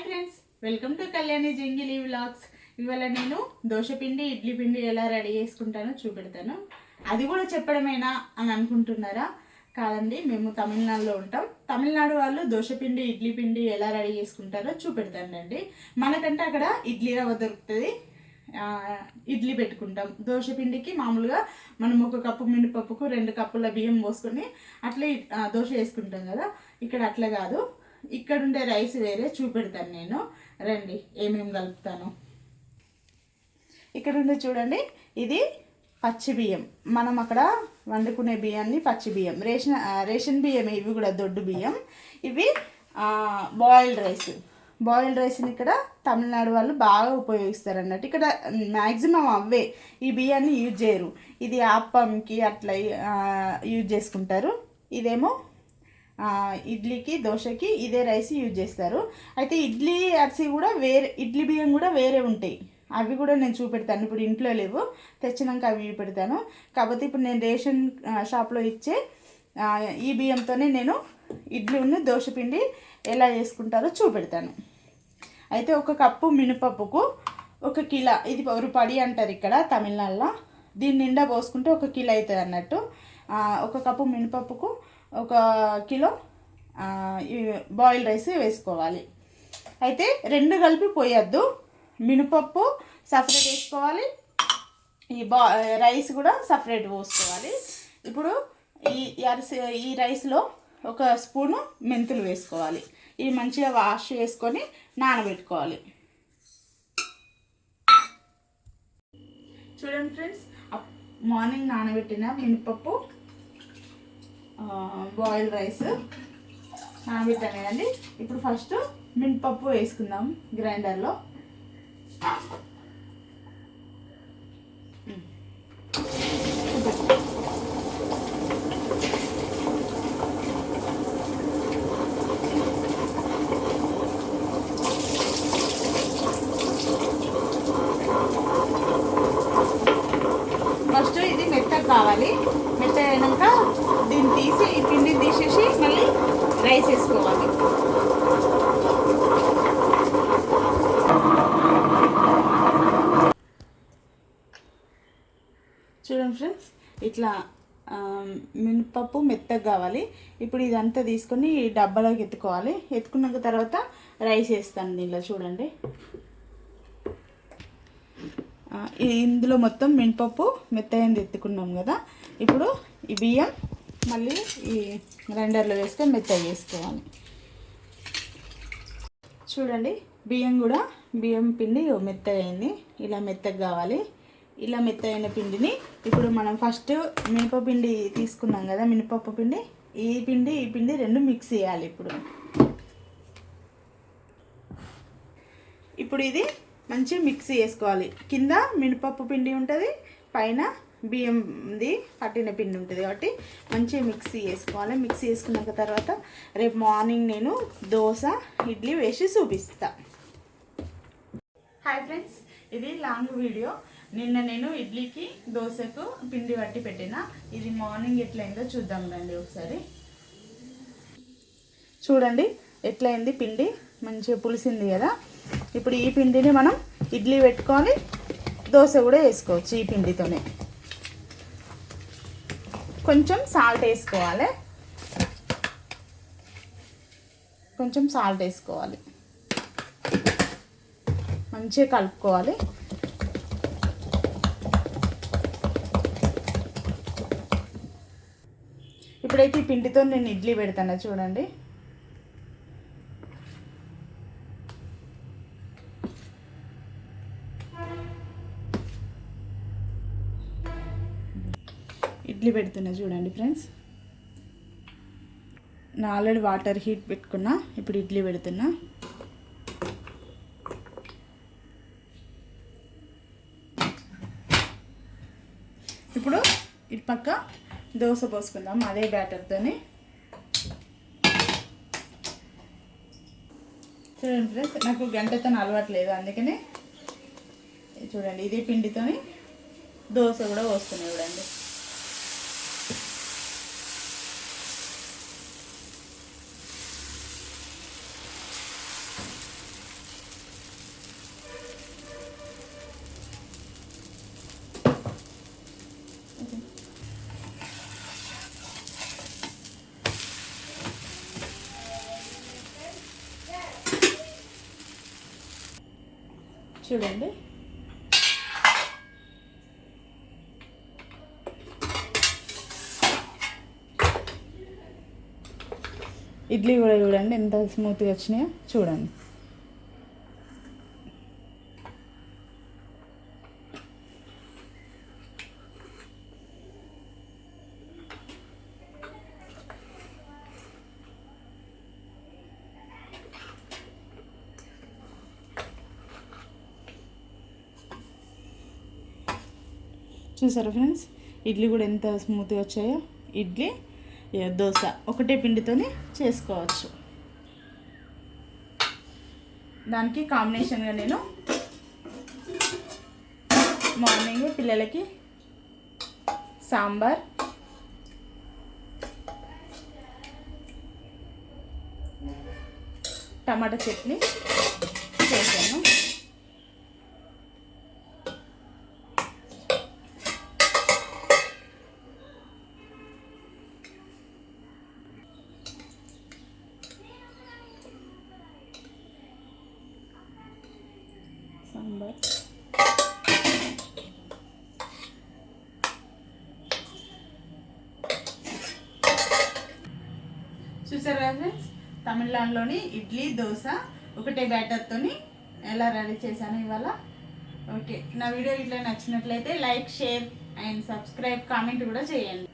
Friends, welcome to Kalyani Jangili vlogs. ఇవాళ నేను దోశపిండి ఇడ్లీ పిండి ఎలా రెడీ చేసుకుంటానో చూపెడతాను. అది కూడా చెప్పడమేనా అని అనుకుంటున్నారా? కాదండి, మేము తమిళనాడులో ఉంటాం. తమిళనాడు వాళ్ళు దోశపిండి ఇడ్లీ పిండి ఎలా రెడీ చేసుకుంటారో చూపెడతానండి. మనకంటే అక్కడ ఇడ్లీ రవ్వ దొరుకుతుంది, ఇడ్లీ పెట్టుకుంటాం. దోశపిండికి మామూలుగా మనం 1 కప్పు మినపప్పుకు 2 కప్పుల బియ్యం పోసుకొని అట్లే దోశ వేసుకుంటాం కదా. ఇక్కడ అట్లా కాదు, ఇక్కడ ఉండే రైస్ వేరే. చూపెడతాను నేను, రండి ఏమేమి కలుపుతాను. ఇక్కడ ఉండే చూడండి, ఇది పచ్చి బియ్యం. మనం అక్కడ వండుకునే బియ్యాన్ని పచ్చి బియ్యం, రేషన్ బియ్యం. ఇవి కూడా దొడ్డు బియ్యం. ఇవి బాయిల్డ్ రైస్ని ఇక్కడ తమిళనాడు వాళ్ళు బాగా ఉపయోగిస్తారు అన్నట్టు. ఇక్కడ మ్యాక్సిమం అవే, ఈ బియ్యాన్ని యూజ్ చేయరు. ఇది ఆప్పంకి అట్లా యూజ్ చేసుకుంటారు. ఇదేమో ఇడ్లీకి దోశకి ఇదే రైస్ యూజ్ చేస్తారు. అయితే ఇడ్లీ అరిసి కూడా వేరే, ఇడ్లీ బియ్యం కూడా వేరే ఉంటాయి. అవి కూడా నేను చూపెడతాను. ఇప్పుడు ఇంట్లో లేవు, తెచ్చినాక అవి పెడతాను. కాకపోతే ఇప్పుడు నేను రేషన్ షాప్లో ఇచ్చే ఈ బియ్యంతోనే నేను ఇడ్లీ ఉన్న దోశపిండి ఎలా చేసుకుంటారో చూపెడతాను. అయితే 1 కప్పు మినపప్పుకు 1 కిలో, ఇది ఒక పడి అంటారు ఇక్కడ తమిళనాడులో. దీని నిండా పోసుకుంటే 1 కిలో అవుతుంది అన్నట్టు. 1 కప్పు మినపప్పుకు 1 కిలో బాయిల్ రైస్ వేసుకోవాలి. అయితే 2 కలిపి పోయొద్దు. మినపప్పు సపరేట్ వేసుకోవాలి, ఈ రైస్ కూడా సపరేట్ పోసుకోవాలి. ఇప్పుడు ఈ రైస్లో 1 స్పూను మెంతులు వేసుకోవాలి. ఇవి మంచిగా వాష్ చేసుకొని నానబెట్టుకోవాలి. చూడండి ఫ్రెండ్స్, మార్నింగ్ నానబెట్టిన మినపప్పు, బాయిల్ రైస్ నానబెట్టాను కదండి. ఇప్పుడు ఫస్ట్ మినపప్పు వేసుకుందాం గ్రైండర్లో. ఫస్ట్ ఇది మెత్తగా కావాలి. మెత్త అయినాక దీన్ని తీసి, ఈ పిండిని తీసేసి మళ్ళీ రైస్ వేసుకోవాలి. చూడండి ఫ్రెండ్స్, ఇట్లా మినపప్పు మెత్తగా కావాలి. ఇప్పుడు ఇదంతా తీసుకొని డబ్బాలోకి ఎత్తుకోవాలి. ఎత్తుకున్నాక తర్వాత రైస్ వేస్తాను దీనిలో. చూడండి, ఇందులో మొత్తం మినపప్పు మెత్తగా ఎత్తుకున్నాం కదా. ఇప్పుడు ఈ బియ్యం మళ్ళీ ఈ గ్రైండర్లో వేస్తే మెత్తగా వేసుకోవాలి. చూడండి, బియ్యం పిండి మెత్తగా అయింది. ఇలా మెత్తగా కావాలి. ఇలా మెత్తైన పిండిని ఇప్పుడు మనం ఫస్ట్ మినపపిండి తీసుకున్నాం కదా, మినపప్పు పిండి, ఈ పిండి 2 మిక్స్ చేయాలి. ఇప్పుడు ఇది మంచిగా మిక్స్ చేసుకోవాలి. కింద మినపప్పు పిండి ఉంటుంది, పైన బియ్యంది పట్టిన పిండి ఉంటుంది. కాబట్టి మంచిగా మిక్సీ చేసుకోవాలి. మిక్సీ చేసుకున్నాక తర్వాత రేపు మార్నింగ్ నేను దోశ ఇడ్లీ వేసి చూపిస్తా. హాయ్ ఫ్రెండ్స్, ఇది లాంగ్ వీడియో. నిన్న నేను ఇడ్లీకి దోశకు పిండి పట్టి పెట్టిన. ఇది మార్నింగ్ ఎట్లయిందో చూద్దాం రండి ఒకసారి. చూడండి ఎట్లయింది పిండి, మంచిగా పులిసింది కదా. ఇప్పుడు ఈ పిండిని మనం ఇడ్లీ పెట్టుకొని దోశ కూడా వేసుకోవచ్చు. ఈ పిండితోనే కొంచెం సాల్ట్ వేసుకోవాలి. మంచిగా కలుపుకోవాలి. ఇప్పుడైతే ఈ పిండితో నేను ఇడ్లీ పెడతాను. చూడండి, ఇడ్లీ పెడుతున్నా. చూడండి ఫ్రెండ్స్, నా ఆల్రెడీ వాటర్ హీట్ పెట్టుకున్నా. ఇప్పుడు ఇడ్లీ పెడుతున్నా. ఇప్పుడు ఇటు పక్క దోశ పోసుకుందాం అదే బ్యాటర్తోని. చూడండి ఫ్రెండ్స్, నాకు గంటతో అలవాట్లేదు, అందుకనే చూడండి ఇదే పిండితోని దోశ కూడా పోస్తున్నాయి. చూడండి, చూడండి. ఇడ్లీ కూడా చూడండి ఎంత స్మూత్గా వచ్చినాయో చూడండి. చూసారా ఫ్రెండ్స్, ఇడ్లీ కూడా ఎంత స్మూత్గా వచ్చాయో. ఇడ్లీ దోశ ఒకటే పిండితోనే చేసుకోవచ్చు. దానికి కాంబినేషన్గా నేను మార్నింగ్ పిల్లలకి సాంబార్, టమాటా చట్నీ చేశాను. సాంబార్ చూసారా ఫ్రెండ్స్, తమిళనాడులోని ఇడ్లీ దోశ ఒకటే బ్యాటర్తోని ఎలా రెడీ చేశాను ఇవాళ. ఓకే, నా వీడియో ఇట్లా నచ్చినట్లయితే like, share and subscribe, comment కూడా చేయండి.